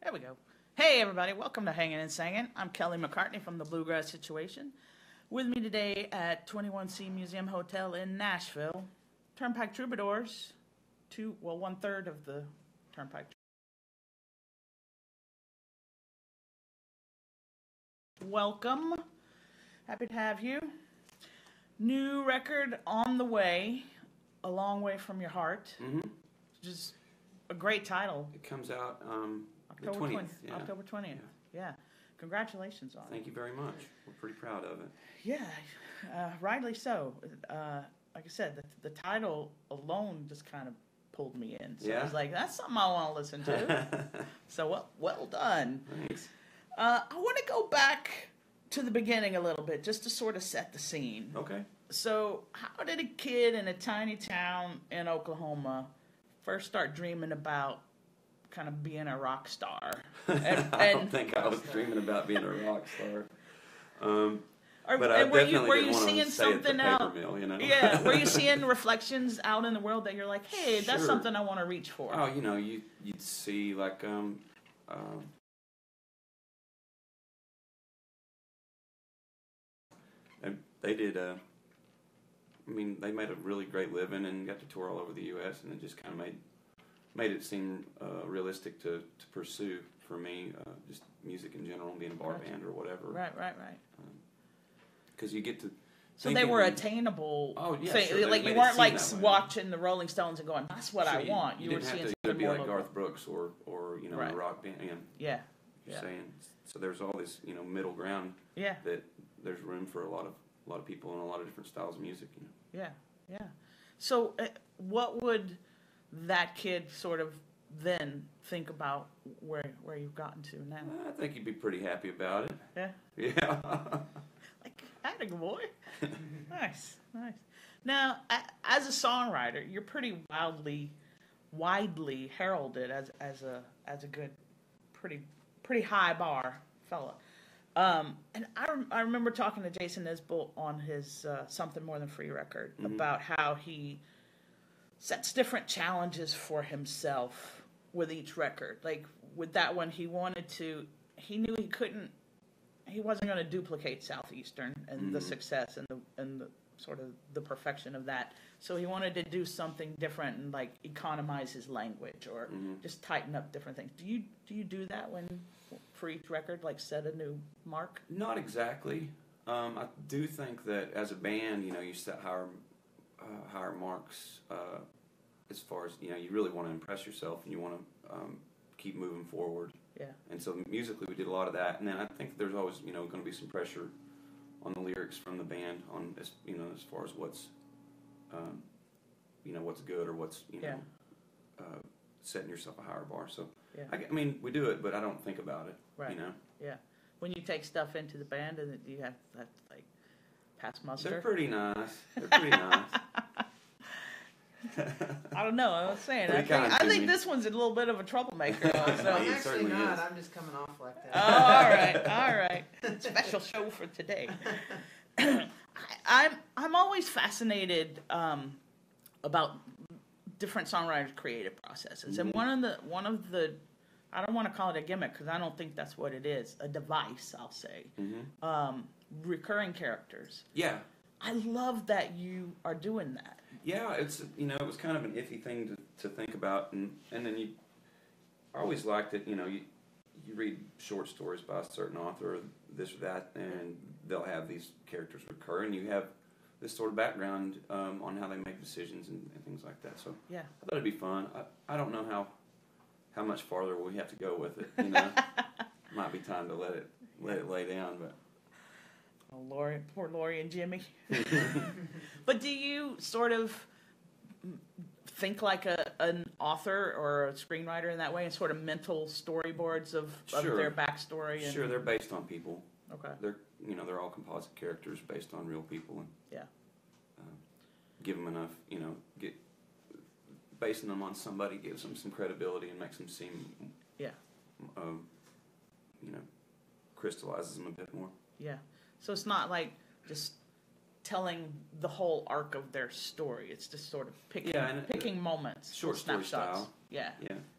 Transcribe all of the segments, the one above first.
There we go. Hey, everybody. Welcome to Hangin Sangin. I'm Kelly McCartney from the Bluegrass Situation. With me today at 21C Museum Hotel in Nashville, Turnpike Troubadours, one-third of the Turnpike. Welcome. Happy to have you. New record on the way, A Long Way From Your Heart. Mm-hmm. Just a great title. It comes out October the 20th. 20th. Yeah. October 20th. Yeah. Congratulations on it. Thank you very much. We're pretty proud of it. Yeah, rightly so. Like I said, the title alone just kind of pulled me in. So I was like, that's something I want to listen to. So well done. Thanks. I want to go back to the beginning a little bit, just to sort of set the scene. Okay. So how did a kid in a tiny town in Oklahoma first start dreaming about kind of being a rock star? I don't think I was dreaming about being a rock star. But I were definitely you didn't seeing want to say it at the something out? paper mill, you know? Yeah, were you seeing reflections out in the world that you're like, hey, that's Sure. something I want to reach for? Oh, you'd see like and they did. They made a really great living and got to tour all over the U.S. and it just kind of made it seem realistic to pursue for me, just music in general, and being a bar band or whatever. Right. Because you get to. So they were attainable. Oh yeah, thing. Sure. Like you weren't like watching the Rolling Stones and going, "That's what I want." You were didn't seeing have to either something be more like local. Garth Brooks or a rock band. Yeah. You're saying so. There's all this middle ground. Yeah. That there's room for a lot of people and a lot of different styles of music. Yeah. So what would that kid sort of then think about where you've gotten to now? I think you'd be pretty happy about it. Yeah. Yeah. Like, atta boy. Nice. Now, as a songwriter, you're pretty widely heralded as a good, pretty high bar fella. And I remember talking to Jason Isbell on his Something More Than Free record about how he sets different challenges for himself with each record. Like with that one, he knew he wasn't going to duplicate Southeastern and the success and the sort of the perfection of that. So he wanted to do something different and like economize his language or just tighten up different things. Do you do that for each record, like set a new mark? Not exactly. I do think that as a band, you set higher marks as far as you really want to impress yourself and you want to keep moving forward. Yeah. And so musically, we did a lot of that, and then I think there's always going to be some pressure on the lyrics from the band on as far as what's what's good or what's setting yourself a higher bar. So we do it, but I don't think about it. Right. Yeah. When you take stuff into the band, and you have that like pass muster. They're pretty nice. I don't know. I was saying. I think this one's a little bit of a troublemaker. So. I'm actually not. I'm just coming off like that. Oh, all right. Special show for today. I'm always fascinated about different songwriters' creative processes, and one of the I don't want to call it a gimmick because I don't think that's what it is. A device, I'll say. Recurring characters. Yeah. I love that you are doing that. Yeah, it's it was kind of an iffy thing to think about, and then I always liked it. You read short stories by a certain author, this or that, and they'll have these characters recur, and you have this sort of background on how they make decisions and things like that. So yeah, I thought it'd be fun. I don't know how much farther we have to go with it. Might be time to let it lay down, but. Oh, poor Lori and Jimmy. But do you sort of think like an author or a screenwriter in that way, and sort of mental storyboards of their backstory? Sure, they're based on people. Okay. They're all composite characters based on real people, and give them enough, basing them on somebody gives them some credibility and makes them seem, crystallizes them a bit more. Yeah. So it's not like just telling the whole arc of their story. It's just sort of picking moments, short story style. Yeah.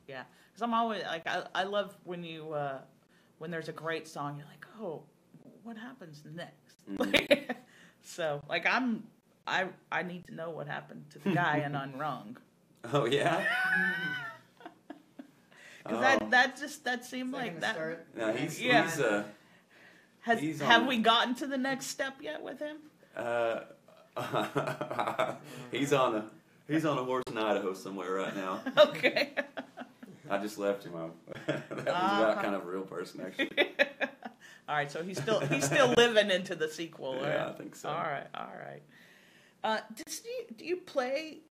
Because I'm always like, I love when you when there's a great song, you're like, oh, what happens next? Mm-hmm. So like I need to know what happened to the guy in Unrung. Oh yeah. Because that seemed like that. No, have we gotten to the next step yet with him? He's on a horse in Idaho somewhere right now. Okay. I just left him. That was about kind of a real person, actually. All right, so he's still living into the sequel. Yeah, right? I think so. All right. Do you play?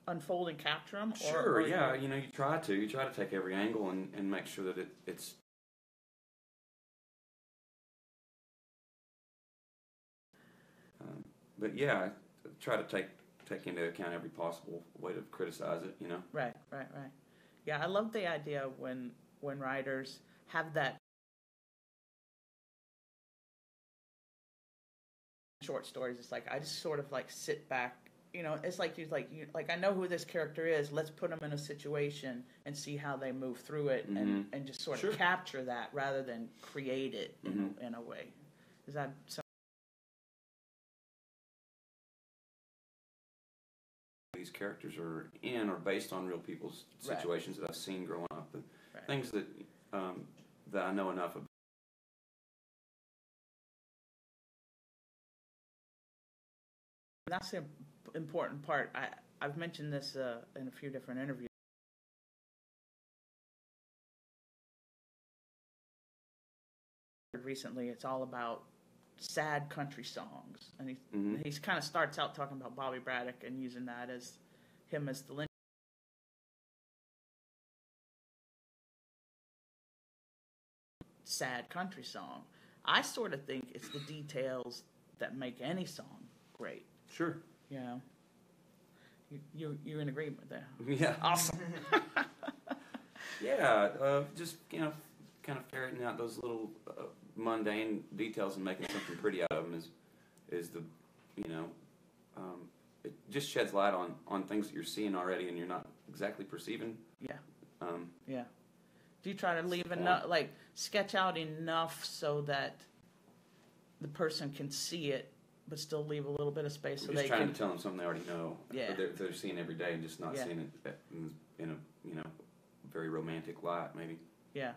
Unfold and capture them? Sure, yeah. You try to take every angle and make sure that it's. But yeah, I try to take into account every possible way to criticize it. Right. Yeah, I love the idea when writers have that short stories. It's like I just sort of like sit back. It's like I know who this character is. Let's put them in a situation and see how they move through it, and just sort of capture that rather than create it in a way. Is that so? These characters are based on real people's situations that I've seen growing up, things that I know enough about. That's the important part. I've mentioned this in a few different interviews. Recently, it's all about sad country songs, and he's kind of starts out talking about Bobby Braddock and using that as him as the lynch. Sad country song. I sort of think it's the details that make any song great. Sure. You're in agreement there. Yeah. Awesome. Yeah. Just kind of ferreting out those little mundane details and making something pretty out of them is the it just sheds light on things that you're seeing already and you're not exactly perceiving. Yeah. Yeah. Do you try to leave enough, like sketch out enough so that the person can see it, but still leave a little bit of space so they can? Just trying to tell them something they already know. Yeah. They're seeing every day and just not seeing it in a very romantic light, maybe. Yeah.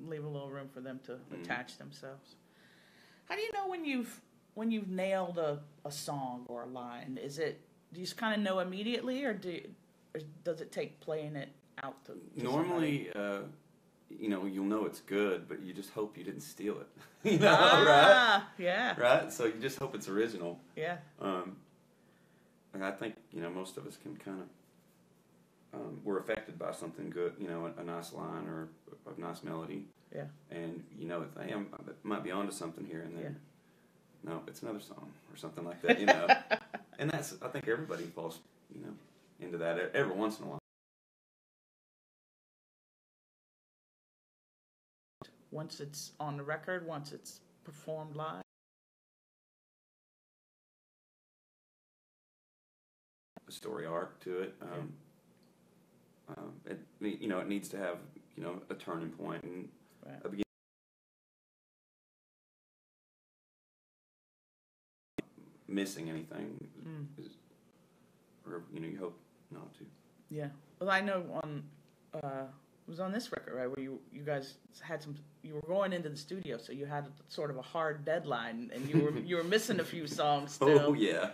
Leave a little room for them to attach themselves. How do you know when you've nailed a song or a line? Do you just kind of know immediately, or does it take playing it out to normally? You'll know it's good, but you just hope you didn't steal it. Right? Yeah. Right. So you just hope it's original. Yeah. And I think most of us can kind of we're affected by something good. A nice line or a nice melody. Yeah. And I might be onto something here, and then no, it's another song or something like that. And I think everybody falls into that every once in a while. Once it's on the record, once it's performed live. A story arc to it. It needs to have a turning point and a beginning. Missing anything, or you hope not to. Yeah. Well, I know it was on this record, right, where you guys had you were going into the studio, so you had sort of a hard deadline, and you were missing a few songs still. Oh yeah,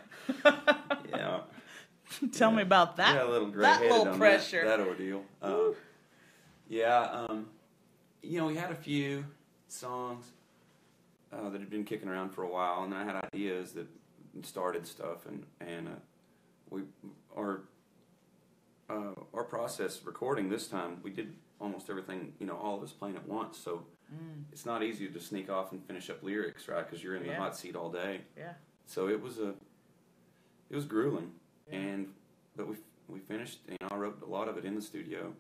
yeah. Tell me about that. Yeah, a little pressure. That ordeal. We had a few songs that had been kicking around for a while, and then I had ideas that started stuff, and our process recording this time, we did almost everything, all of us playing at once, so it's not easy to sneak off and finish up lyrics, right, because you're in the hot seat all day. Yeah. So it was grueling, but we finished, I wrote a lot of it in the studio,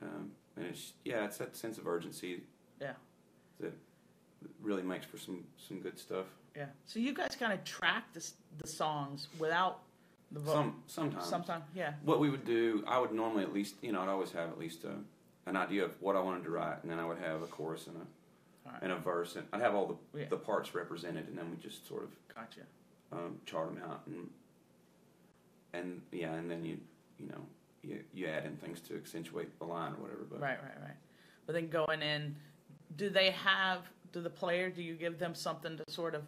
and it's that sense of urgency Yeah. That really makes for some good stuff. Yeah. So you guys kind of track the songs without the vocal. Sometimes. Yeah. What we would do, I would normally at least, I'd always have at least an idea of what I wanted to write, and then I would have a chorus and a verse, and I'd have all the parts represented, and then we just sort of chart them out, and then you add in things to accentuate the line or whatever. But Right. But then going in, do you give them something to sort of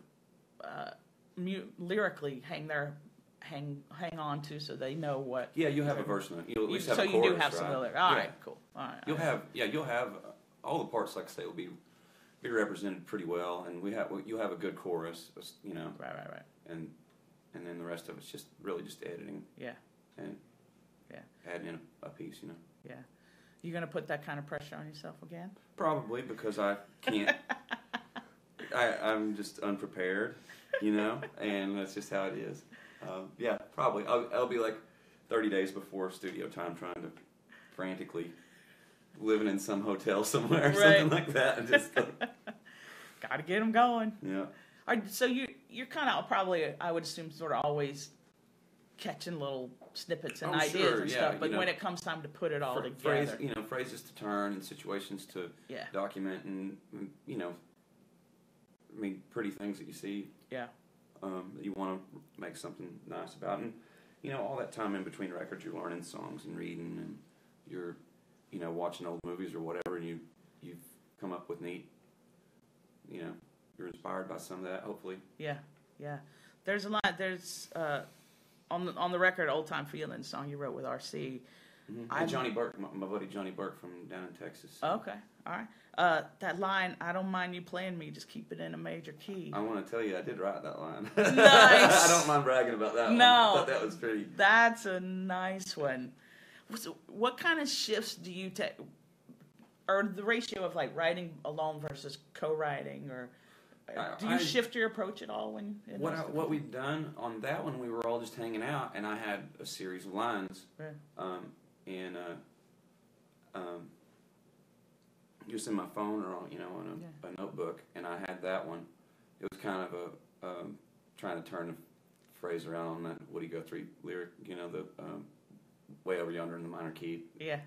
lyrically hang on to, so they know what? Yeah, you have a verse in it. You'll at least have a chorus, you do have right? some lyrics. All right, cool. All right. You'll have all the parts, like I say, will be represented pretty well, and you'll have a good chorus, Right. And then the rest of it's just really just editing. Yeah. And adding in a piece, Yeah. You gonna put that kind of pressure on yourself again? Probably, because I can't. I'm just unprepared, and that's just how it is. Yeah, probably. I'll be like 30 days before studio time, trying to frantically living in some hotel somewhere or something like that, and just gotta get them going. Yeah. So you're kind of probably, I would assume, sort of always catching little snippets and ideas and stuff. But when it comes time to put it all together, phrases to turn and situations to document, and pretty things that you see. Yeah. That you want to make something nice about, and all that time in between records, you're learning songs and reading, and you're watching old movies or whatever, and you've come up with neat, you're inspired by some of that, hopefully. Yeah. There's a lot. There's on the record, "Old Time Feeling" song you wrote with RC. Mm-hmm. And Johnny Burke, my buddy Johnny Burke from down in Texas. Okay, all right. That line, "I don't mind you playing me, just keep it in a major key." I want to tell you, I did write that line. Nice. I don't mind bragging about that one. No. I thought that was pretty. That's a nice one. So what kind of shifts do you take, or the ratio of like writing alone versus co-writing, or do you shift your approach at all when? What we've done on that one, we were all just hanging out, and I had a series of lines, and just in my phone or on a notebook, and I had that one. It was kind of a trying to turn the phrase around on that Woody Guthrie lyric, the way over yonder in the minor key. Yeah.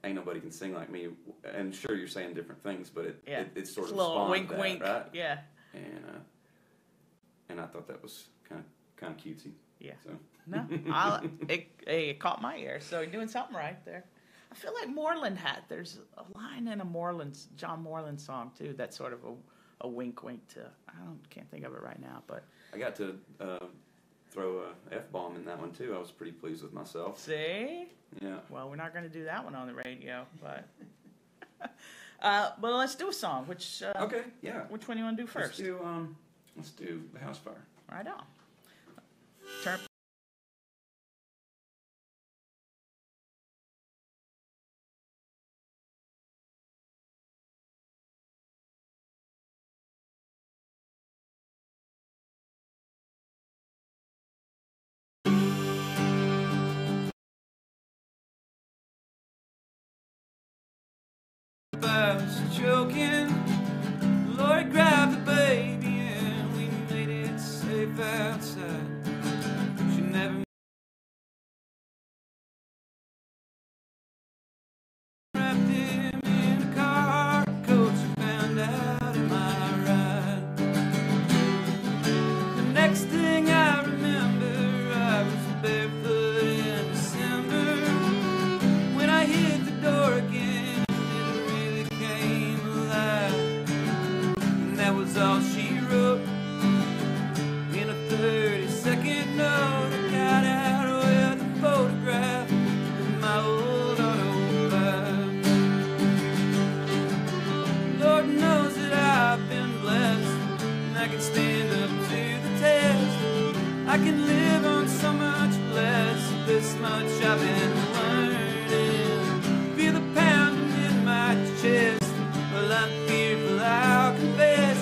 Ain't nobody can sing like me, and sure you're saying different things, but it's sort of a little wink, wink, right? Yeah. And I thought that was kind of cutesy. Yeah. So. No, it caught my ear. So you're doing something right there. I feel like Moreland there's a line in a John Moreland song too. That's sort of a wink to. Can't think of it right now, but I got to throw a F-bomb in that one too. I was pretty pleased with myself. See? Yeah. Well, we're not going to do that one on the radio, but but let's do a song. Which okay, yeah. Which one do you want to do first? Let's do The House Fire. Right on. Turn. Choking, Lord grabbed the baby and we made it safe outside. She never wrapped him in a car coat. She found out in my ride. The next thing I remember, I was barefoot in December when I hit the door again. All she wrote in a 30-second note. I got out with a photograph in my old autograph. Lord knows that I've been blessed, and I can stand up to the test. I can live on so much less. This much I've been learning. Feel the pounding in my chest. Well, I'm fearful, I'll confess.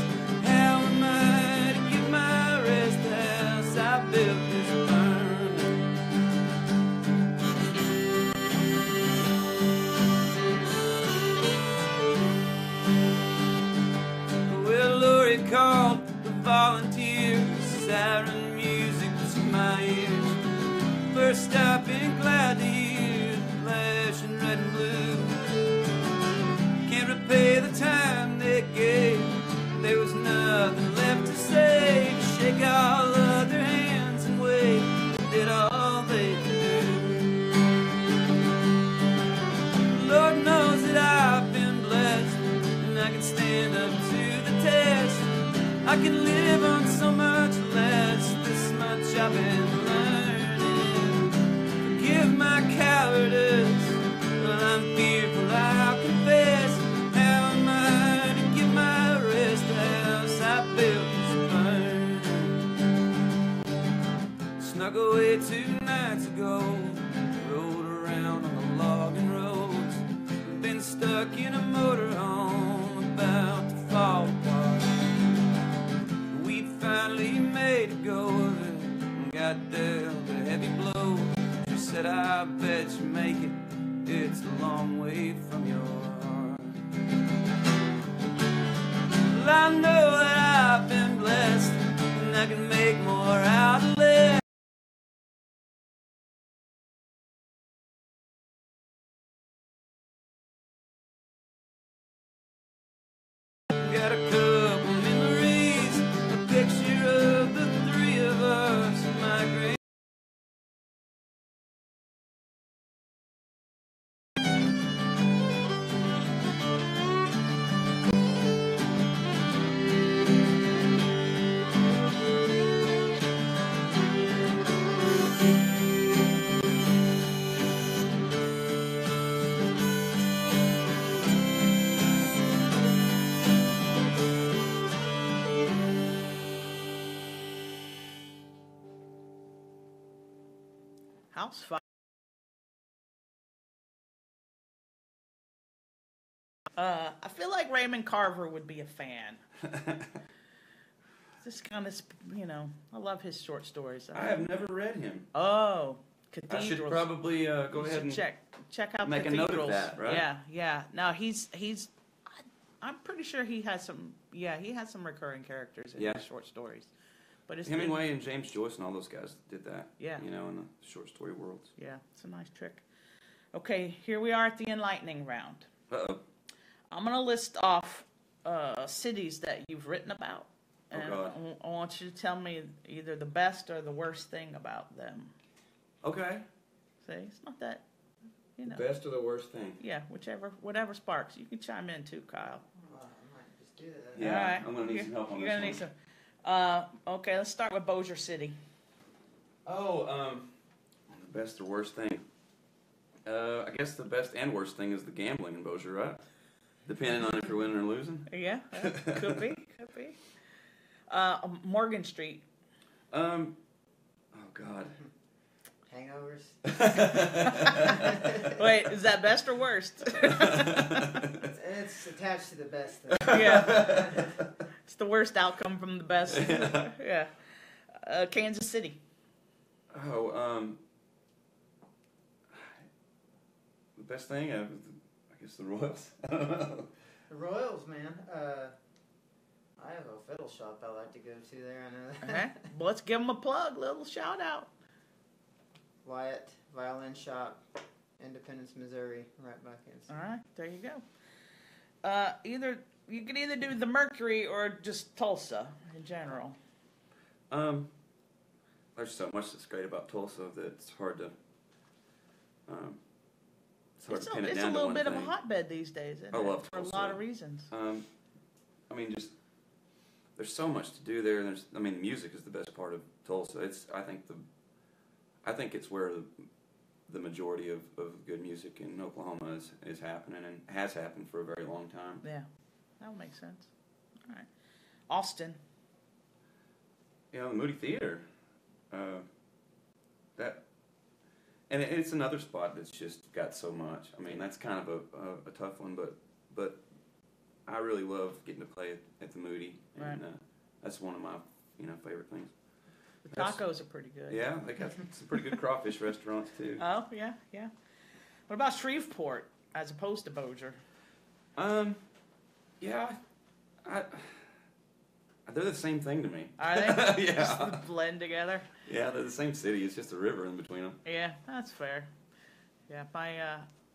first I've been glad to hear the flashing red and blue. Can't repay the time they gave. There was nothing left to say. To shake all other hands and wait. Did all they could do. Lord knows that I've been blessed, and I can stand up to the test. I can live on so much less. This much I've been learning. Forgive my cowardice. Well, I'm fearful, I'll confess. How am I to get my rest? The house I built is burning. Snuck away 2 nights ago. Rode around on the logging roads. Been stuck in a motorhome about to fall apart. We finally made a go of it. Got dealt a heavy blow. She said, I bet you make it. It's a long way from your heart. Well, I know that I've been blessed, and I can make more out of less. Got a couple memories, a picture of the 3 of us in my grave. House fire. I feel like Raymond Carver would be a fan. This kind of, I love his short stories. I have never read him. Oh, Cathedrals. I should probably go ahead and check out make Cathedrals. a note of that, right? Yeah. No, he's. I'm pretty sure he has some. Yeah, he has some recurring characters in his short stories. But it's Hemingway and James Joyce and all those guys did that. Yeah. In the short story worlds. Yeah, it's a nice trick. Okay, here we are at the enlightening round. Uh-oh. I'm going to list off cities that you've written about. And God. I want you to tell me either the best or the worst thing about them. Okay. See, it's not that, The best or the worst thing? Yeah, whatever sparks. You can chime in too, Kyle. Well, I might just do that. Yeah, All right. I'm going to need some help on You're this going to one. need some. Okay, let's start with Bossier City. Oh, the best or worst thing? I guess the best and worst thing is the gambling in Bossier, right? Depending on if you're winning or losing. Yeah, could be. Morgan Street. Oh, God. Hangovers. Wait, is that best or worst? It's attached to the best thing. Yeah. It's the worst outcome from the best. Yeah. Kansas City. Oh, the best thing, I guess the Royals. I don't know. The Royals, man. I have a fiddle shop I like to go to there. I know that. Okay. Well, let's give them a plug, little shout out. Wyatt Violin Shop, Independence, Missouri, right by Kansas. All right, there you go. You could either do the Mercury or just Tulsa in general. There's so much that's great about Tulsa that it's hard to. It's hard to pin it down to one thing. It's a little bit of a hotbed these days, isn't I love it? For Tulsa. a lot of reasons. Just there's so much to do there. Music is the best part of Tulsa. I think it's where the majority of good music in Oklahoma is happening and has happened for a very long time. Yeah, that would make sense. All right, Austin. The Moody Theater. It's another spot that's just got so much. That's kind of a tough one, but I really love getting to play at the Moody, and right. That's one of my favorite things. The tacos are pretty good. Yeah, they got some pretty good crawfish restaurants too. Oh yeah. What about Shreveport as opposed to Bossier? Yeah, They're the same thing to me. Are they? Yeah. Just blend together? Yeah, they're the same city. It's just a river in between them. Yeah, that's fair. Yeah,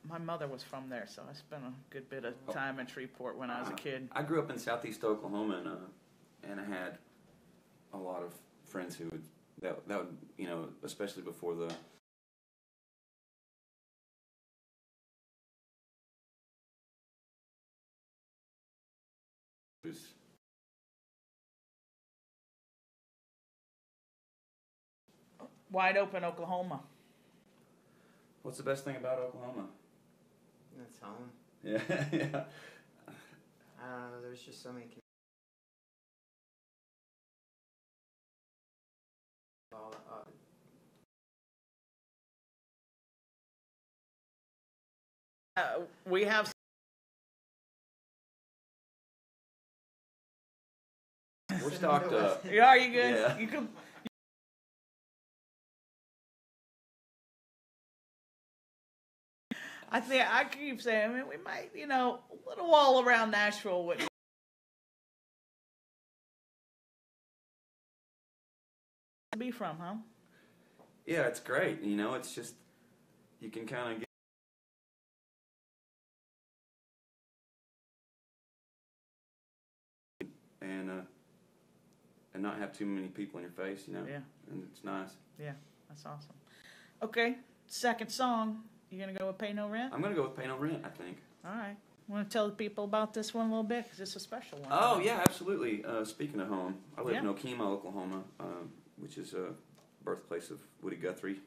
my mother was from there, so I spent a good bit of time in Shreveport when I was a kid. I grew up in southeast Oklahoma, and I had a lot of friends who would that would, you know, especially before the Wide open Oklahoma. What's the best thing about Oklahoma? It's home. Yeah, yeah. I don't know. There's just so many. We have. We're stocked up. Yeah, are you good? Yeah. You can. I keep saying, I mean, we might, you know, a little all around Nashville would be from, huh? Yeah, it's great. You know, it's just you can kind of get. And not have too many people in your face, you know. Yeah. And it's nice. Yeah, that's awesome. Okay, second song. You gonna go with Pay No Rent? I'm gonna go with Pay No Rent, I think. All right. Want to tell the people about this one a little bit because it's a special one. Oh yeah, absolutely. Speaking of home, I live in Yeah. Okemah, Oklahoma, which is a birthplace of Woody Guthrie.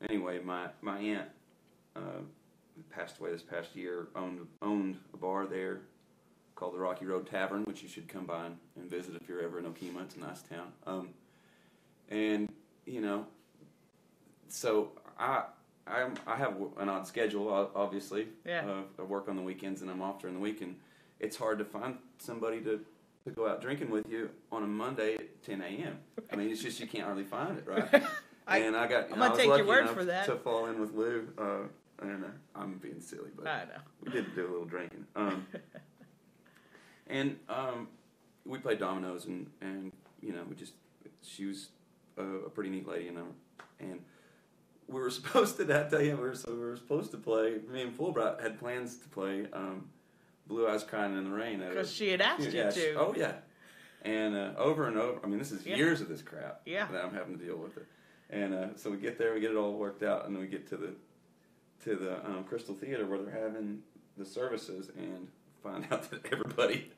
Anyway, my aunt passed away this past year. Owned a bar there called the Rocky Road Tavern, which you should come by and visit if you're ever in Okemah. It's a nice town. And you know, so I have an odd schedule, obviously. Yeah. I work on the weekends and I'm off during the week, and it's hard to find somebody to go out drinking with you on a Monday at 10 a.m. I mean, it's just you can't hardly find it, right? And I I'm gonna take your word for that. To fall in with Lou, and I'm being silly, but I know. we did do a little drinking. And we played dominoes, and you know, she was a pretty neat lady, and we were supposed to that day. We were supposed to play. Me and Fulbright had plans to play "Blue Eyes Crying in the Rain" Because she had asked you to. Oh yeah, and over and over. I mean, this is years of this crap that I'm having to deal with it. And so we get there, we get it all worked out, and then we get to the Crystal Theater where they're having the services, and find out that everybody.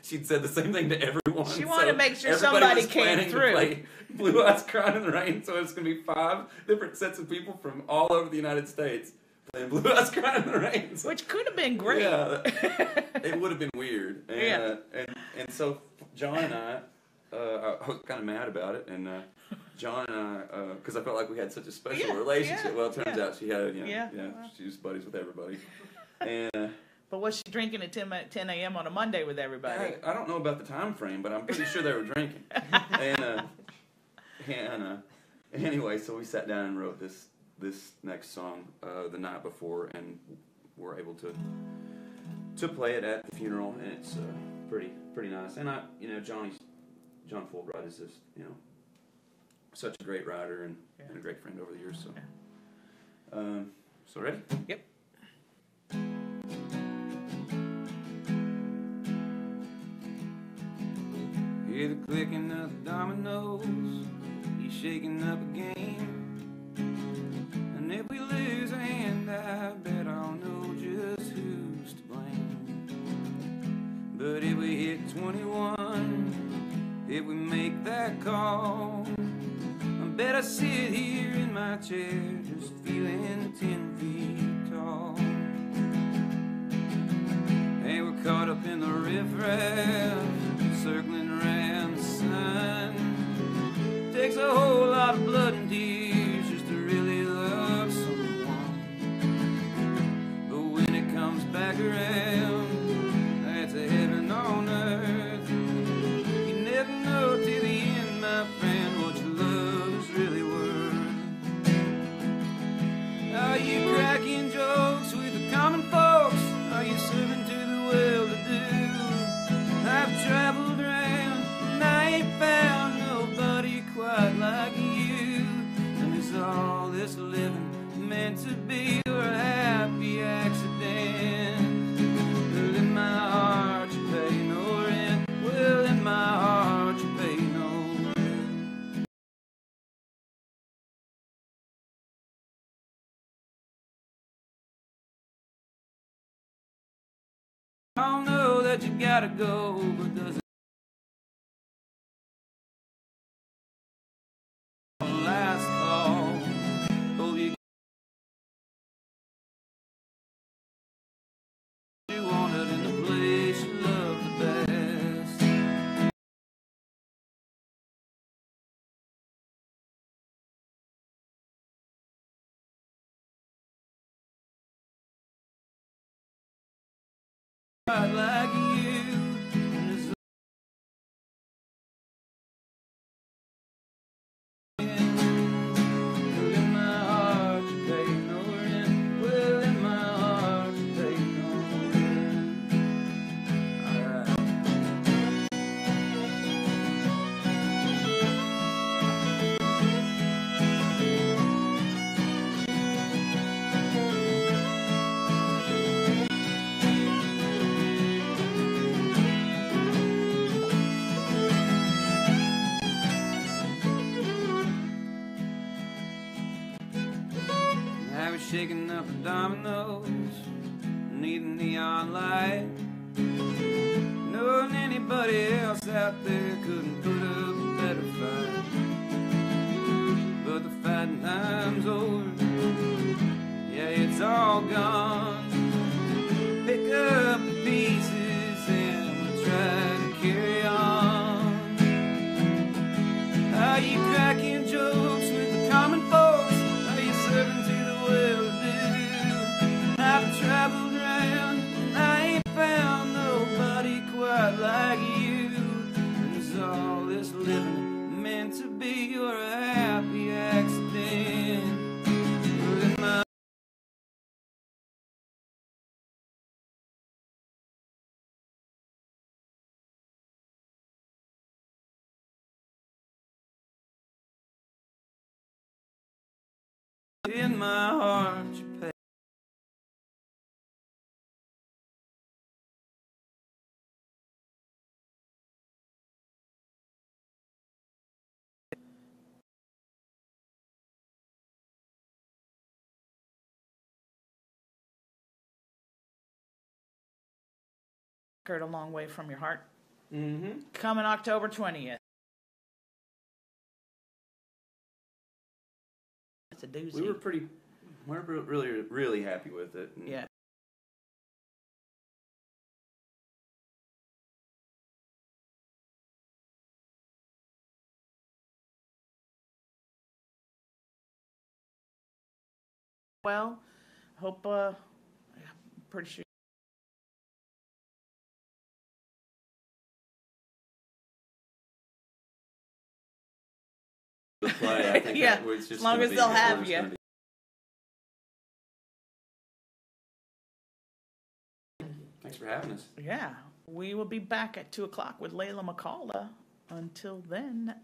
She'd said the same thing to everyone. She wanted to make sure everybody somebody was came planning through. To play Blue Eyes Crying in the Rain, so it's going to be 5 different sets of people from all over the United States playing Blue Eyes Crying in the Rain. So, which could have been great. Yeah, it would have been weird. And, and so John and I was kind of mad about it, and John and I, because I felt like we had such a special relationship. Well, it turns out she had, she was buddies with everybody. And but was she drinking at 10 a.m. on a Monday with everybody? I don't know about the time frame, but I'm pretty sure they were drinking. And anyway, so we sat down and wrote this next song the night before, and were able to play it at the funeral, and it's pretty nice. And John Fulbright is just such a great writer and a great friend over the years. So ready? Yep. Hear the clicking of the dominoes, he's shaking up a game. And if we lose a hand, I bet I'll know just who's to blame. But if we hit 21, if we make that call, I bet I sit here in my chair just feeling 10 feet tall. Hey, we're caught up in the riffraff, circling around the sun. Takes a whole lot of blood and tears just to really love someone. But when it comes back around, that's a heaven on earth. You never know till the end, my friend, what your love is really worth. Are you cracking jokes with the common folks? Are you serving to the well-to-do? I know that you gotta go, but does it last call? Hope you wanted in the place you love the best. I'd like you. I was shaking up the dominoes, need a neon light. Knowing anybody else out there couldn't put up a better fight. But the fighting time's over, yeah, it's all gone. Pick up the pieces and we'll try to carry on. Are you cracking jokes with the common folks? Are you serving to the well-to-do? I've traveled around and I ain't found nobody quite like you. And is all this living meant to be or a happy accident? In my heart, you pay. A long way from your heart. Mm-hmm. Coming October 20th. That's a doozy. We were really happy with it. And yeah. Well, hope, pretty sure. The play, I think yeah, that was just as long as they'll have you. Thanks for having us. Yeah, we will be back at 2 o'clock with Layla McCullough. Until then,